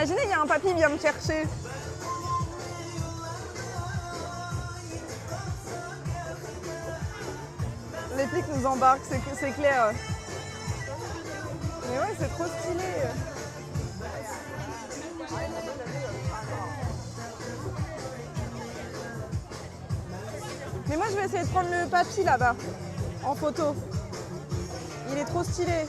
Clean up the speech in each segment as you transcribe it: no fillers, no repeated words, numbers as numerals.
Imaginez, il y a un papy qui vient me chercher. Les flics nous embarquent, c'est clair. Mais ouais, c'est trop stylé. Mais moi, je vais essayer de prendre le papy là-bas, en photo. Il est trop stylé.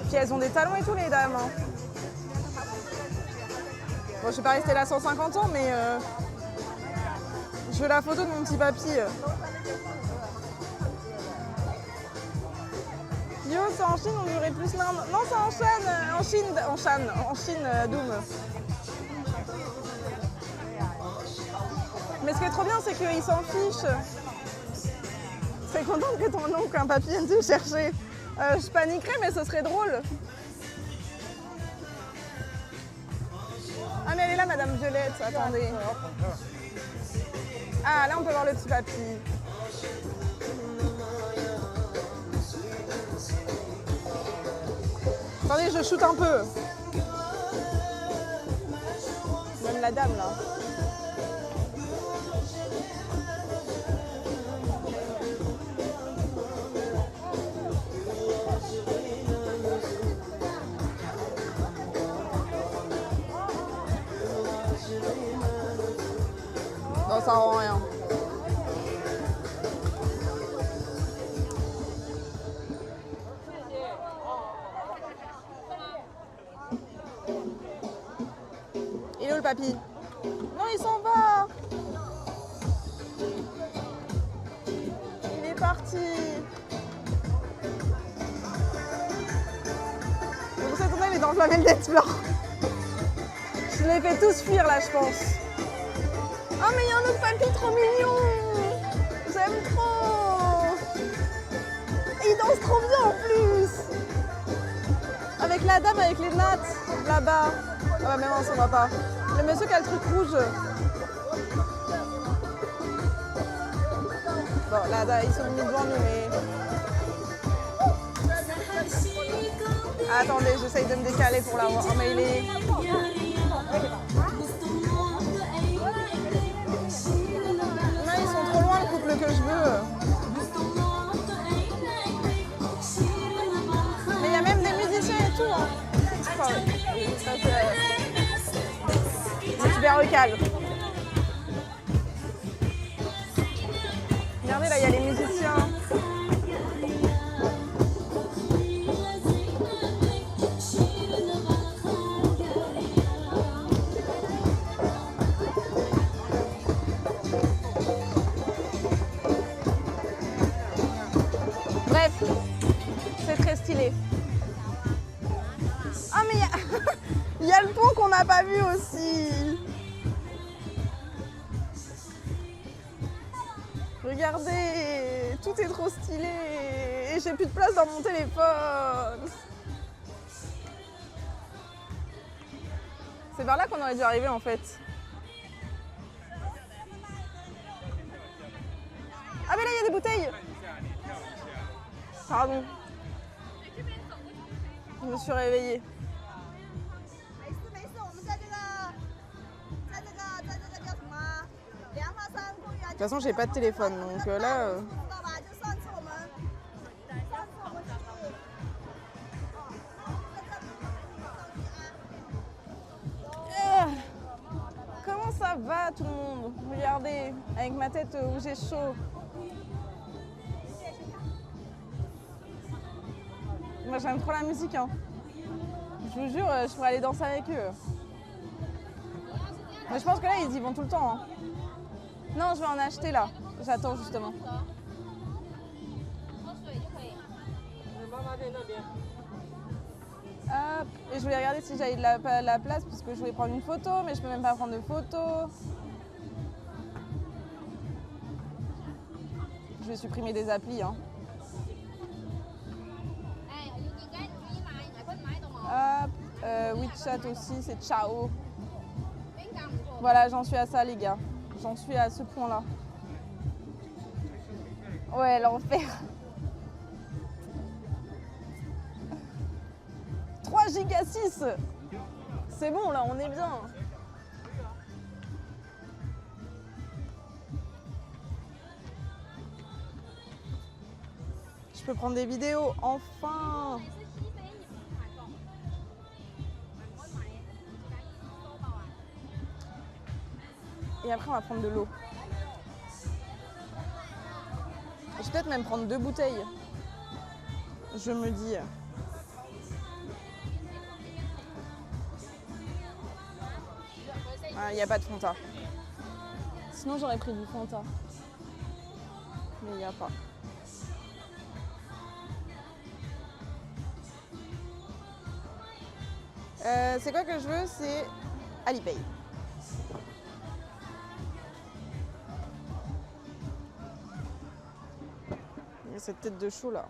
Puis elles ont des talons et tout, les dames. Hein. Bon, je vais pas rester là 150 ans, mais je veux la photo de mon petit papy. Yo, c'est en Chine, on dirait plus l'Inde. Non, c'est en Chine, Doom. Mais ce qui est trop bien, c'est qu'ils s'en fichent. Je serais contente que ton oncle, un papy, vienne te chercher. Je paniquerais, mais ce serait drôle. Ah, mais elle est là, Madame Violette, attendez. Ah, là, on peut voir le petit papy. Attendez, je shoot un peu. Même la dame, là. Non, ça rend rien. Il est où le papy? Non, il s'en va. Il est parti. Pour cette année, il est dans le flamel d'Explore. Je les fais tous fuir là, je pense. Oh, mais il y a un autre papy trop mignon. J'aime trop. Et il danse trop bien en plus. Avec la dame avec les nattes là-bas. Ah bah mais non, ça va pas. Le monsieur qui a le truc rouge. Bon, là, ils sont venus devant nous, mais... Attendez, j'essaye de me décaler pour l'avoir. Oh, mais il est... Non, ils sont trop loin, le couple que je veux. Mais il y a même des musiciens et tout, hein. Enfin, ça, c'est super recal. Regardez, là, il y a les musiciens. Bref, c'est très stylé. Ah, mais il y a le pont qu'on n'a pas vu aussi. Regardez, tout est trop stylé. Et j'ai plus de place dans mon téléphone. C'est vers là qu'on aurait dû arriver en fait. Ah mais là il y a des bouteilles. Pardon. Je me suis réveillée. De toute façon, j'ai pas de téléphone, donc là... Comment ça va tout le monde? Regardez, avec ma tête où j'ai chaud. Moi j'aime trop la musique, hein. Je vous jure, je pourrais aller danser avec eux. Mais je pense que là, ils y vont tout le temps. Hein. Non, je vais en acheter là. J'attends justement. Hop. Et je voulais regarder si j'avais de la place parce que je voulais prendre une photo, mais je peux même pas prendre de photo. Je vais supprimer des applis. Hein. Hop. Which chat aussi, c'est ciao. Voilà, j'en suis à ça, les gars. J'en suis à ce point-là. Ouais, l'enfer. 3 giga 6. C'est bon, là, on est bien. Je peux prendre des vidéos, enfin. Et après, on va prendre de l'eau. Je vais peut-être même prendre 2 bouteilles. Je me dis. Ah, il n'y a pas de Fanta. Sinon, j'aurais pris du Fanta. Mais il n'y a pas. C'est quoi que je veux? C'est Alipay. Il y a cette tête de chou là.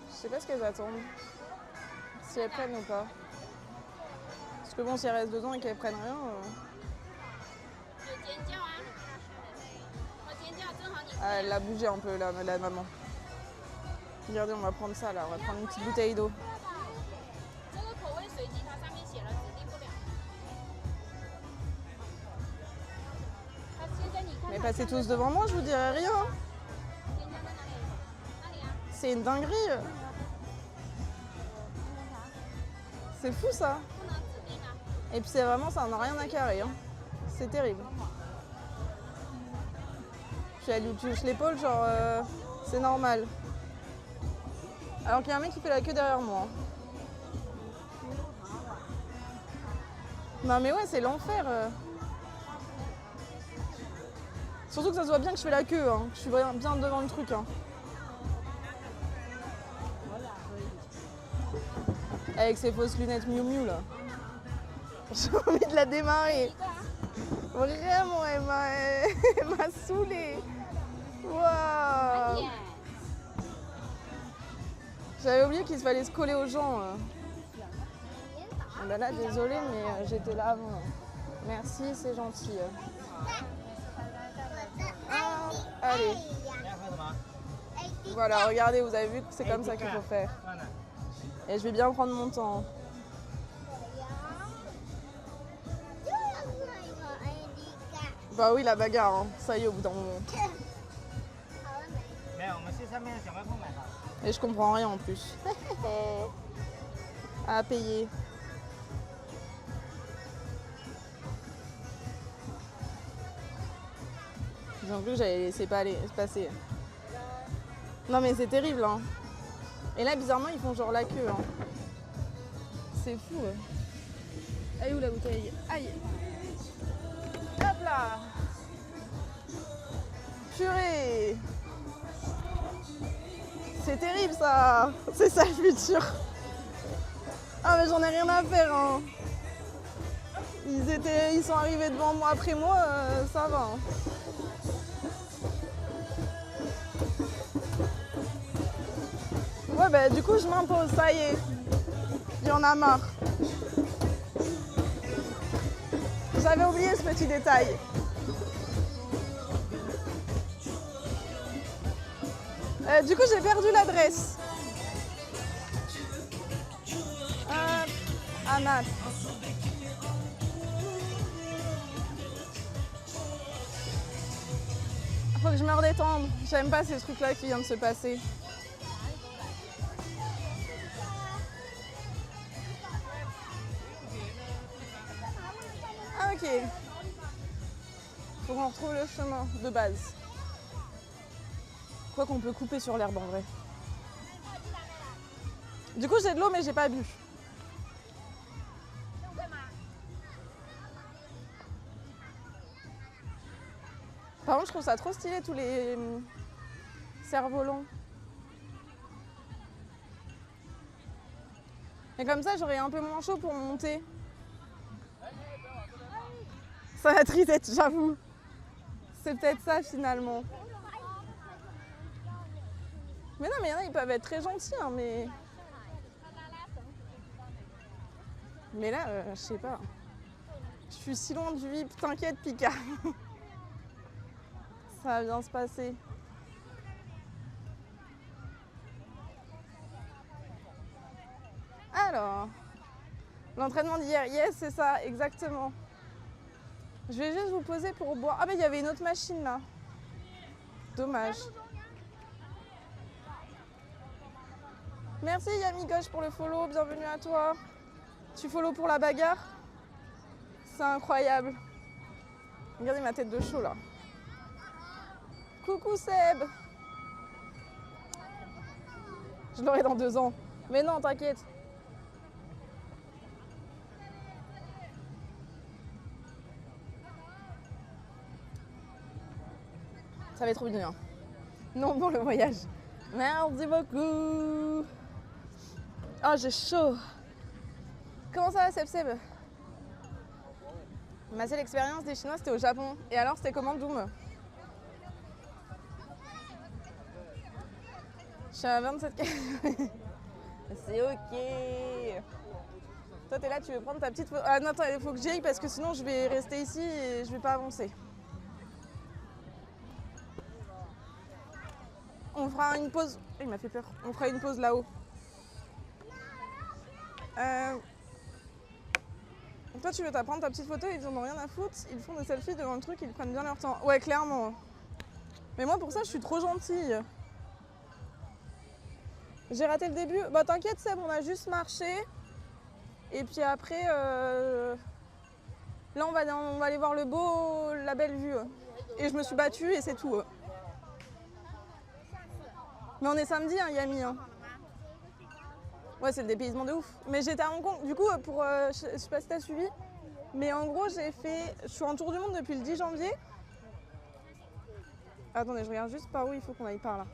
Je sais pas ce qu'elles attendent. Si elles prennent ou pas. Parce que bon, si elles restent dedans et qu'elles prennent rien. Ah, elle a bougé un peu la maman. Regardez, on va prendre ça là, on va prendre une petite bouteille d'eau. Mais passez tous devant moi, je vous dirai rien. C'est une dinguerie. C'est fou ça. Et puis c'est vraiment, ça n'a rien à carrer. Hein. C'est terrible. Elle lui touche l'épaule, genre c'est normal. Alors qu'il y a un mec qui fait la queue derrière moi. Non mais ouais, c'est l'enfer. Surtout que ça se voit bien que je fais la queue, hein. Je suis bien devant le truc. Hein. Avec ses fausses lunettes Miu Miu là. J'ai envie de la démarrer. Vraiment, elle m'a saoulée. Waouh. J'avais oublié qu'il fallait se coller aux gens. Ben là, désolée, mais j'étais là avant. Merci, c'est gentil. Ah, allez. Voilà, regardez, vous avez vu que c'est comme ça qu'il faut faire. Et je vais bien prendre mon temps. Bah oui, la bagarre, hein. Ça y est, au bout d'un moment. Et je comprends rien en plus. À payer. J'ai cru que j'allais laisser passer. Non mais c'est terrible, hein. Et là, bizarrement, ils font genre la queue, hein. C'est fou. Elle est où la bouteille? Aïe. Hop là. Purée. C'est terrible ça. C'est ça le futur. Ah mais j'en ai rien à faire, hein. Ils sont arrivés devant moi, après moi, ça va. Hein. Ouais bah du coup je m'impose, ça y est. Il y en a marre. J'avais oublié ce petit détail. Du coup j'ai perdu l'adresse. Anat. Faut que je me redétende. J'aime pas ces trucs-là qui viennent de se passer. Ah ok. Faut qu'on retrouve le chemin de base. Quoi qu'on peut couper sur l'herbe en vrai. Du coup j'ai de l'eau mais j'ai pas bu. Par contre je trouve ça trop stylé tous les cerfs-volants. Et comme ça j'aurai un peu moins chaud pour monter. Ça va trisette, j'avoue. C'est peut-être ça finalement. Mais non, mais il y en a, ils peuvent être très gentils, hein, mais... Mais là, je sais pas. Je suis si loin du VIP, t'inquiète, Pika. Ça va bien se passer. Alors, l'entraînement d'hier, yes, c'est ça, exactement. Je vais juste vous poser pour boire. Ah, mais il y avait une autre machine là. Dommage. Merci Yami Gauche pour le follow, bienvenue à toi. Tu follow pour la bagarre? C'est incroyable. Regardez ma tête de chaud là. Coucou Seb. Je l'aurai dans 2 ans. Mais non, t'inquiète. Ça va être trop bien. Non, bon, le voyage. Merci beaucoup. Oh, j'ai chaud. Comment ça va, Seb? Ma seule expérience des Chinois, c'était au Japon. Et alors, c'était comment, Doom? Je suis à 27 k. C'est ok. Toi, t'es là, tu veux prendre ta petite photo. Ah non, attends, il faut que j'y aille parce que sinon, je vais rester ici et je vais pas avancer. On fera une pause. Il m'a fait peur. On fera une pause là-haut. Toi, tu veux t'apprendre ta petite photo, ils en ont rien à foutre. Ils font des selfies devant le truc, ils prennent bien leur temps. Ouais, clairement. Mais moi, pour ça, je suis trop gentille. J'ai raté le début. Bah, t'inquiète, Seb, on a juste marché. Et puis après, là, on va aller voir le beau, la belle vue. Et je me suis battue et c'est tout. Mais on est samedi, hein, Yami. Hein. Ouais, c'est le dépaysement de ouf. Mais j'étais à Hong Kong. Du coup, je sais pas si t'as suivi. Mais en gros, je suis en tour du monde depuis le 10 janvier. Attendez, je regarde juste par où il faut qu'on aille par là.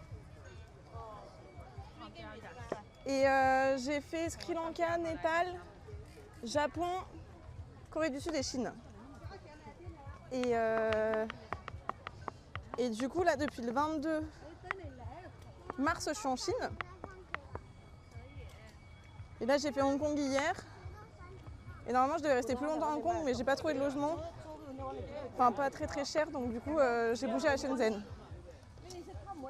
Et j'ai fait Sri Lanka, Népal, Japon, Corée du Sud et Chine. Et du coup, là, depuis le 22 mars, je suis en Chine. Et là, j'ai fait Hong Kong hier. Et normalement, je devais rester plus longtemps à Hong Kong, mais j'ai pas trouvé de logement. Enfin, pas très très cher, donc du coup, j'ai bougé à Shenzhen.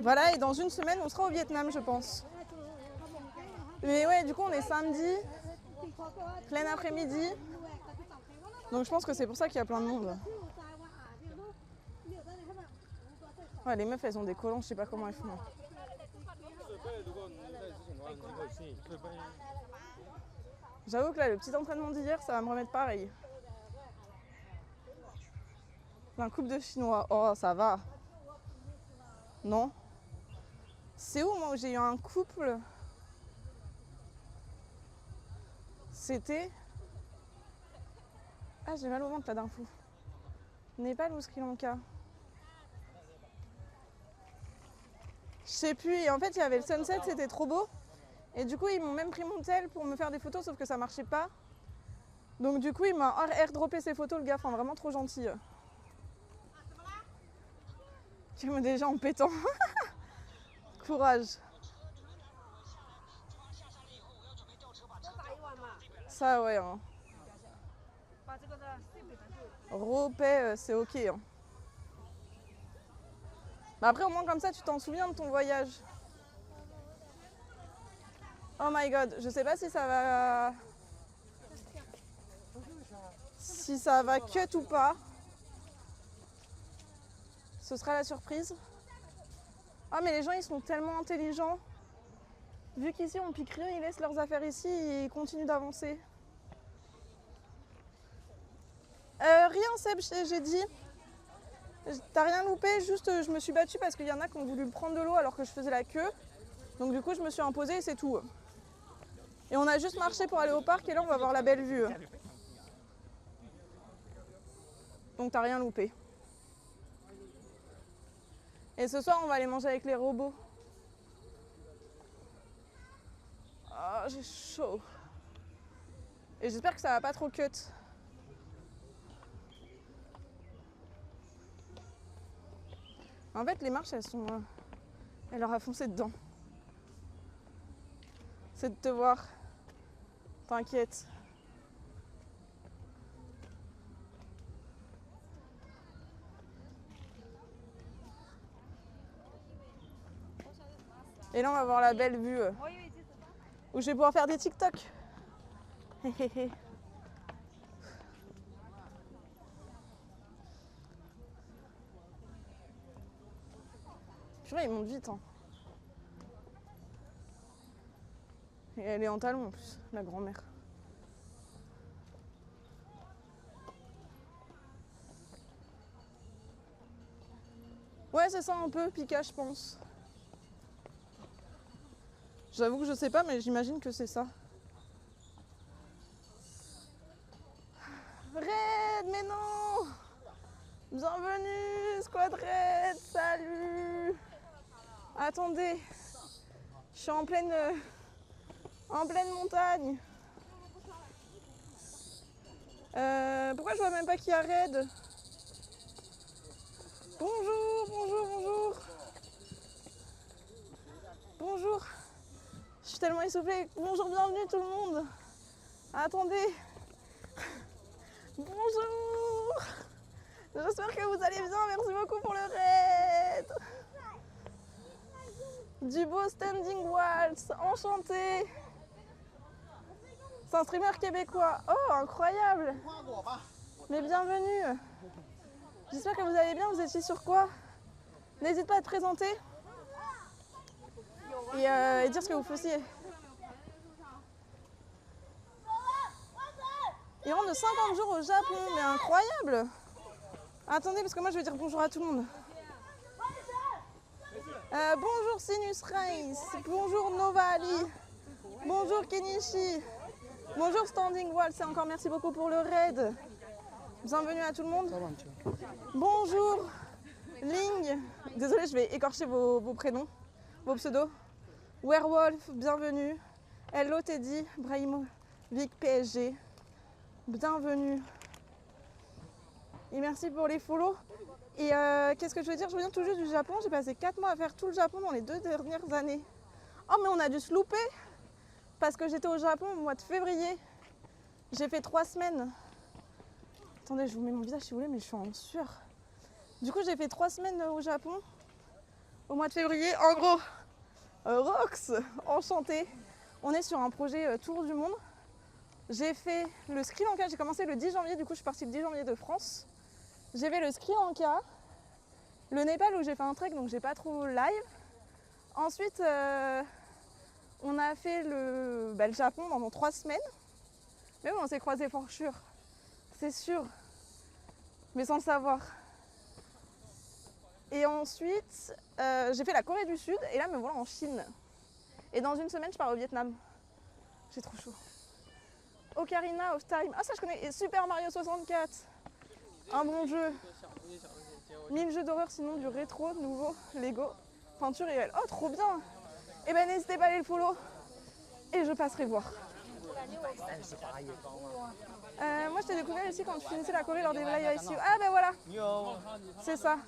Voilà, et dans une semaine, on sera au Vietnam, je pense. Mais ouais, du coup, on est samedi, plein après-midi. Donc je pense que c'est pour ça qu'il y a plein de monde. Ouais, les meufs, elles ont des collants, je sais pas comment elles font. J'avoue que là, le petit entraînement d'hier, ça va me remettre pareil. Un couple de Chinois. Oh, ça va. Non. C'est où, moi, où j'ai eu un couple? C'était... Ah, j'ai mal au ventre, là, d'un coup. Népal ou Sri Lanka? Je sais plus. Et en fait, il y avait le sunset, c'était trop beau. Et du coup, ils m'ont même pris mon tel pour me faire des photos, sauf que ça marchait pas. Donc du coup, il m'a airdroppé ses photos, le gars. Enfin, vraiment trop gentil. Tu me déjà en pétant. Courage. Ça, ouais. Hein. Ropé, c'est ok. Hein. Bah après, au moins comme ça, tu t'en souviens de ton voyage. Oh my god, je sais pas si ça va... Si ça va cut ou pas. Ce sera la surprise. Ah mais les gens, ils sont tellement intelligents. Vu qu'ici, on pique rien, ils laissent leurs affaires ici et ils continuent d'avancer. Rien, Seb, j'ai dit. T'as rien loupé, juste je me suis battue parce qu'il y en a qui ont voulu prendre de l'eau alors que je faisais la queue. Donc du coup, je me suis imposée et c'est tout. Et on a juste marché pour aller au parc et là, on va voir la belle vue. Donc t'as rien loupé. Et ce soir, on va aller manger avec les robots. Ah, j'ai chaud. Et j'espère que ça va pas trop cut. En fait, les marches, elles sont... Elle leur a foncé dedans. c'est de te voir. T'inquiète. Et là, on va voir la belle vue où je vais pouvoir faire des TikTok. Purée, il monte vite. Hein. Et elle est en talons en plus, la grand-mère. Ouais, c'est ça un peu, Pika, je pense. J'avoue que je sais pas, mais j'imagine que c'est ça. Red, mais non! Bienvenue, Squad Red, salut! Attendez, je suis en pleine montagne. Pourquoi je vois même pas qu'il y a Red? Bonjour, bonjour, bonjour. Bonjour. Je suis tellement essoufflée. Bonjour, bienvenue tout le monde. Attendez. Bonjour. J'espère que vous allez bien. Merci beaucoup pour le raid. Du beau standing waltz. Enchanté. C'est un streamer québécois. Oh, incroyable. Mais bienvenue. J'espère que vous allez bien. Vous étiez sur quoi? N'hésitez pas à te présenter. Et dire ce que vous faisiez. Il rentre de 50 jours au Japon, mais incroyable! Attendez, parce que moi je vais dire bonjour à tout le monde. Bonjour Sinus Race, bonjour Nova Ali, bonjour Kenichi, bonjour Standing Wall, c'est encore merci beaucoup pour le raid. Bienvenue à tout le monde. Bonjour Ling, désolé je vais écorcher vos prénoms, vos pseudos. Werewolf, bienvenue. Hello Teddy, Brahimovic PSG, bienvenue. Et merci pour les follow. Et qu'est-ce que je veux dire? Je reviens tout juste du Japon. J'ai passé 4 mois à faire tout le Japon dans les 2 dernières années. Oh mais on a dû se louper parce que j'étais au Japon au mois de février. J'ai fait 3 semaines. Attendez, je vous mets mon visage si vous voulez, mais je suis en sueur. Du coup, j'ai fait 3 semaines au Japon au mois de février. En gros, Rox, enchantée. On est sur un projet tour du monde. J'ai fait le Sri Lanka, j'ai commencé le 10 janvier, du coup je suis partie le 10 janvier de France. J'ai fait le Sri Lanka, le Népal où j'ai fait un trek donc j'ai pas trop live. Ensuite, on a fait le Japon pendant 3 semaines. Mais bon, on s'est croisés for sure, c'est sûr, mais sans le savoir. Et ensuite, j'ai fait la Corée du Sud et là me voilà en Chine. Et dans une semaine, je pars au Vietnam. J'ai trop chaud. Ocarina of Time. Ah ça je connais. Et Super Mario 64. Un bon jeu. 1000 jeux d'horreur sinon du rétro, nouveau, Lego, peinture réelle. Oh trop bien. Et ben n'hésitez pas à aller le follow. Et je passerai voir. Moi je t'ai découvert ici quand tu finissais la Corée lors des live ICU. Ah ben voilà. C'est ça.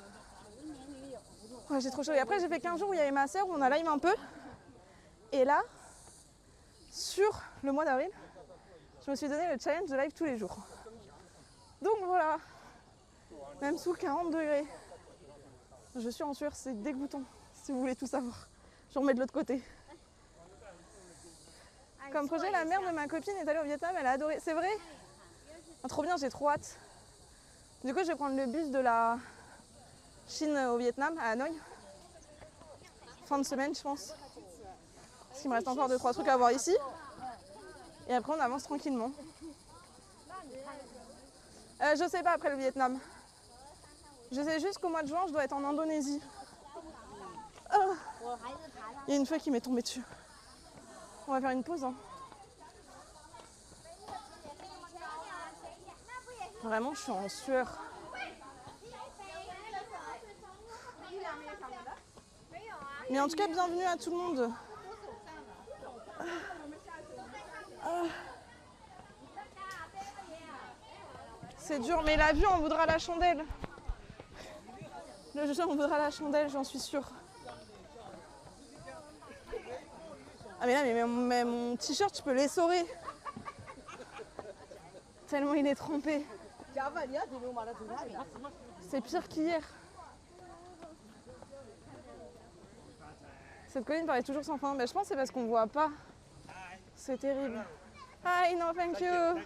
Ouais, j'ai trop chaud. Et après j'ai fait 15 jours où il y avait ma soeur où on a live un peu. Et là, sur le mois d'avril, je me suis donné le challenge de live tous les jours. Donc voilà, même sous 40 degrés, je suis en sueur, c'est dégoûtant, si vous voulez tout savoir. Je remets de l'autre côté. Comme projet, la mère de ma copine est allée au Vietnam, elle a adoré. C'est vrai? Ah, trop bien, j'ai trop hâte. Du coup, je vais prendre le bus de la Chine au Vietnam, à Hanoï. Fin de semaine, je pense. Parce qu'il me reste encore 2-3 trucs à voir ici. Et après, on avance tranquillement. Je sais pas après le Vietnam. Je sais juste qu'au mois de juin, je dois être en Indonésie. Il y a une feuille qui m'est tombée dessus. On va faire une pause. Hein. Vraiment, je suis en sueur. Mais en tout cas, bienvenue à tout le monde. C'est dur, mais la vue en vaudra la chandelle. Le jeu en vaudra la chandelle, j'en suis sûre. Ah mais là, mais mon t-shirt, je peux l'essorer. Tellement il est trempé. C'est pire qu'hier. Cette colline paraît toujours sans fin. Mais je pense que c'est parce qu'on voit pas. C'est terrible. Hi, no thank you.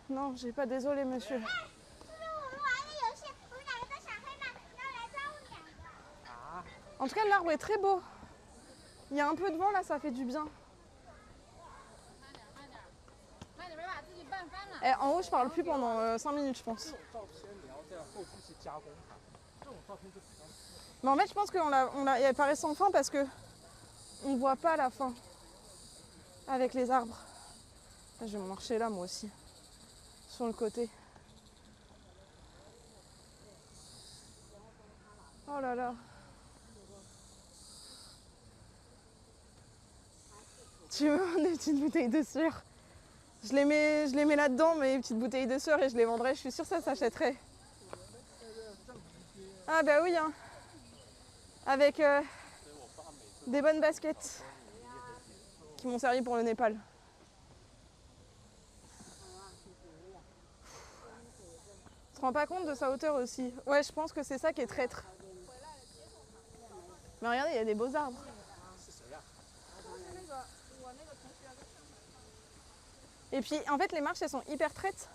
Non, j'ai pas, désolé monsieur. En tout cas, l'arbre est très beau. Il y a un peu de vent là, ça fait du bien. Et en haut, je parle plus pendant 5 minutes, je pense. Mais en fait, je pense qu'elle paraît sans fin parce que on voit pas la fin avec les arbres. Je vais marcher là, moi aussi, sur le côté. Oh là là. Tu veux vendre des petites bouteilles de sueur? Je les mets là-dedans, mes petites bouteilles de sueur, et je les vendrai. Je suis sûre que ça s'achèterait. Ah bah oui, hein. Avec des bonnes baskets qui m'ont servi pour le Népal. Tu te rends pas compte de sa hauteur aussi? Ouais, je pense que c'est ça qui est traître. Mais regardez, il y a des beaux arbres. Et puis en fait les marches elles sont hyper traites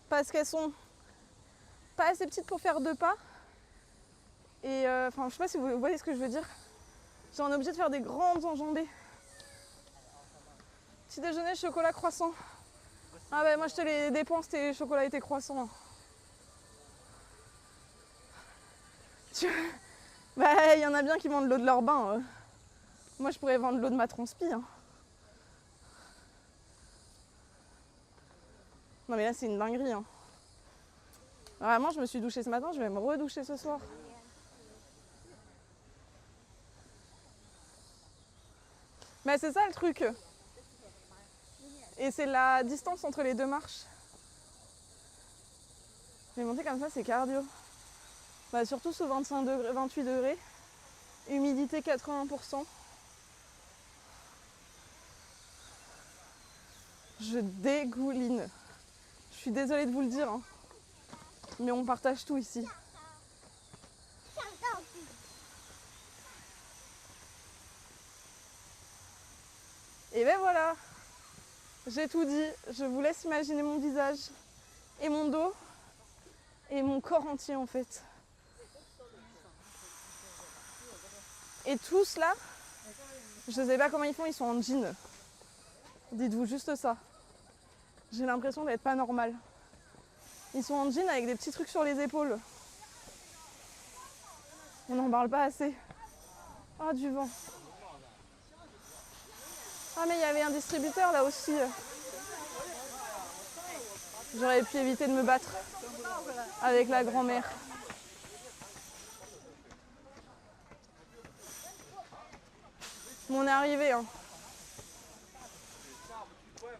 parce qu'elles sont pas assez petites pour faire 2 pas. Et enfin je sais pas si vous voyez ce que je veux dire. Genre on est obligé de faire des grandes enjambées. Petit déjeuner, chocolat, croissant. Ah bah moi je te les dépense tes chocolats et tes croissants. Bah il y en a bien qui vendent l'eau de leur bain. Moi je pourrais vendre l'eau de ma transpi. Hein. Non mais là c'est une dinguerie. Hein. Vraiment je me suis douchée ce matin, je vais me redoucher ce soir. Mais c'est ça le truc. Et c'est la distance entre les 2 marches. Mais monter comme ça c'est cardio. Bah surtout sous 25 degrés, 28 degrés. Humidité 80%. Je dégouline. Je suis désolée de vous le dire, hein. Mais on partage tout ici. Et ben voilà, j'ai tout dit. Je vous laisse imaginer mon visage et mon dos et mon corps entier en fait. Et tous là, je sais pas comment ils font, ils sont en jean. Dites-vous juste ça. J'ai l'impression d'être pas normale. Ils sont en jean avec des petits trucs sur les épaules. On n'en parle pas assez. Ah, du vent. Ah, mais il y avait un distributeur là aussi. J'aurais pu éviter de me battre avec la grand-mère. Mais on est arrivé. Hein.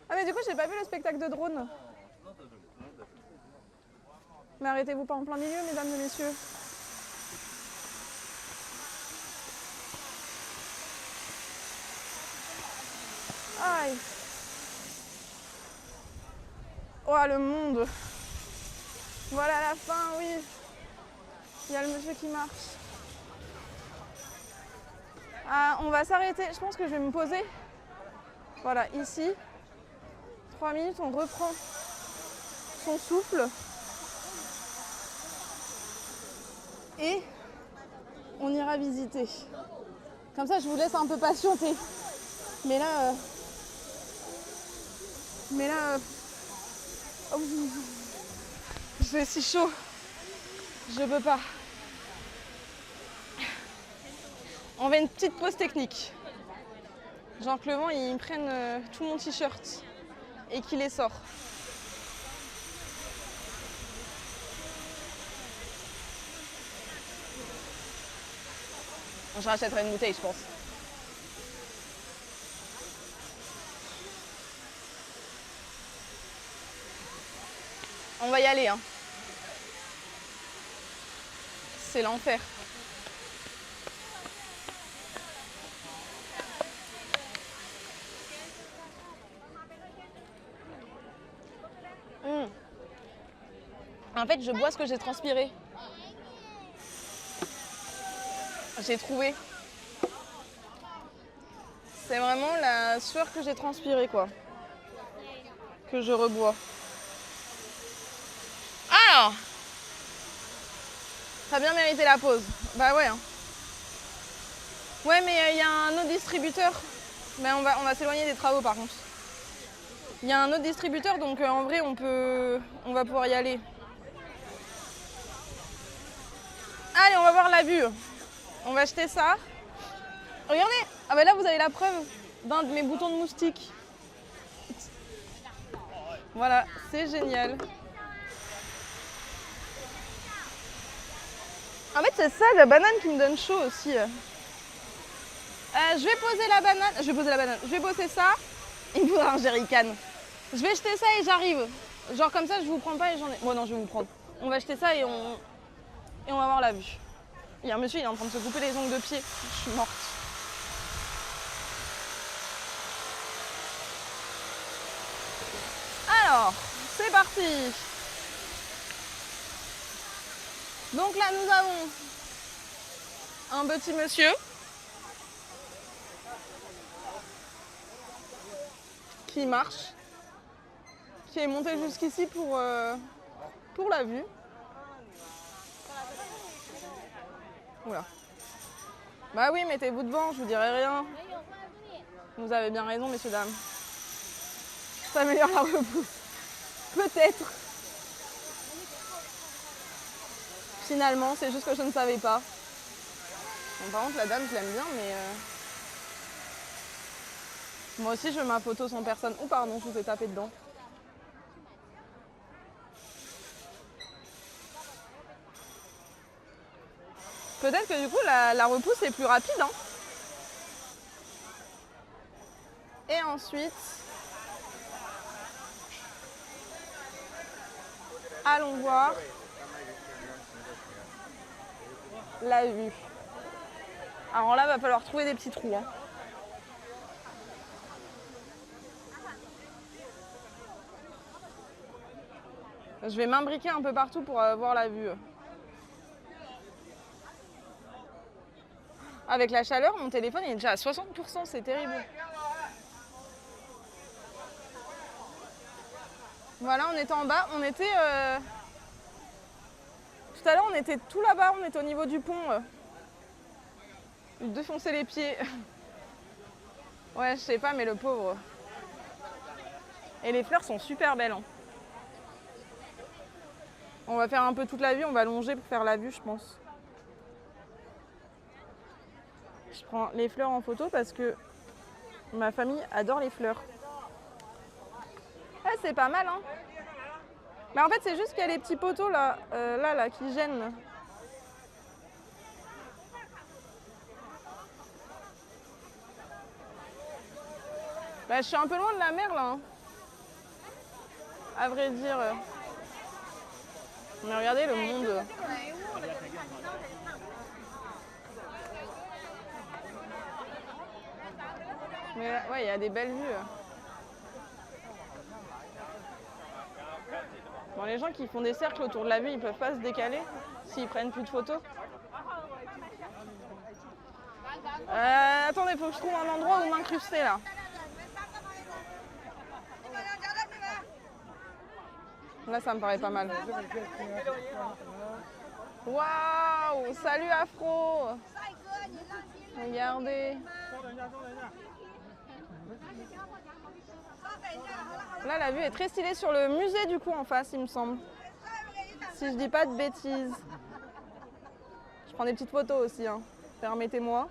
Ah, mais du coup, j'ai pas vu le spectacle de drone. Mais arrêtez-vous pas en plein milieu, mesdames et messieurs. Aïe. Oh, le monde. Voilà la fin, oui. Il y a le monsieur qui marche. Ah, on va s'arrêter. Je pense que je vais me poser. Voilà, ici. 3 minutes, on reprend son souffle. Et on ira visiter. Comme ça, je vous laisse un peu patienter. Mais là... oh, c'est si chaud. Je peux pas. On fait une petite pause technique. Genre que le vent, ils prennent tout mon t-shirt et qu'ils les sort. Je rachèterai une bouteille, je pense. On va y aller, hein. C'est l'enfer. En fait, je bois ce que j'ai transpiré. J'ai trouvé. C'est vraiment la sueur que j'ai transpirée, quoi. Que je rebois. Alors, t'as bien mérité la pause. Bah ouais. Hein. Ouais, mais il y a un autre distributeur. Mais on va s'éloigner des travaux, par contre. Il y a un autre distributeur, donc en vrai, on va pouvoir y aller. Allez, on va voir la vue. On va acheter ça. Regardez, ah bah là vous avez la preuve d'un de mes boutons de moustique. Voilà, c'est génial. En fait, c'est ça la banane qui me donne chaud aussi. Je vais poser la banane. Je vais bosser ça. Il me faudra un jerrycan. Je vais jeter ça et j'arrive. Genre comme ça, je vous prends pas et j'en ai. Bon non, je vais vous prendre. On va jeter ça et on va voir la vue. Il y a un monsieur, il est en train de se couper les ongles de pied. Je suis morte. Alors, c'est parti. Donc là, nous avons un petit monsieur qui marche, qui est monté jusqu'ici pour la vue. Oula. Bah oui, mettez-vous devant, je vous dirai rien. Vous avez bien raison, messieurs, dames. Ça améliore la repousse. Peut-être. Finalement, c'est juste que je ne savais pas. Bon, par contre, la dame, je l'aime bien, mais... Moi aussi, je veux ma photo sans personne. Oh, pardon, je vous ai tapé dedans. Peut-être que du coup, la repousse est plus rapide. Hein. Et ensuite... Allons voir la vue. Alors là, va falloir trouver des petits trous. Hein. Je vais m'imbriquer un peu partout pour voir la vue. Avec la chaleur, mon téléphone est déjà à 60%, c'est terrible. Voilà, on était en bas, on était... Tout à l'heure, on était tout là-bas, on était au niveau du pont. Il défonçait les pieds. Ouais, je sais pas, mais le pauvre. Et les fleurs sont super belles. Hein. On va faire un peu toute la vue, on va longer pour faire la vue, je pense. Je prends les fleurs en photo parce que ma famille adore les fleurs. Ah, c'est pas mal, hein. Mais en fait, c'est juste qu'il y a les petits poteaux là, là, qui gênent. Bah, je suis un peu loin de la mer là. Hein. À vrai dire. Mais regardez le monde. Mais là, ouais, il y a des belles vues. Bon, les gens qui font des cercles autour de la vue, ils peuvent pas se décaler s'ils prennent plus de photos. Attendez, faut que je trouve un endroit où m'incruster là. Là, ça me paraît pas mal. Waouh! Salut Afro! Regardez. Là, la vue est très stylée sur le musée du coup en face, il me semble. Si je dis pas de bêtises. Je prends des petites photos aussi, hein. Permettez-moi.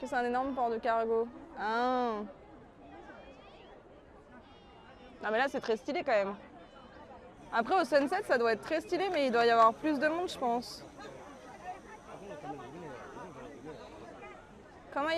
Que c'est un énorme port de cargo. Ah. Non mais là c'est très stylé quand même. Après au sunset ça doit être très stylé mais il doit y avoir plus de monde je pense. Comment il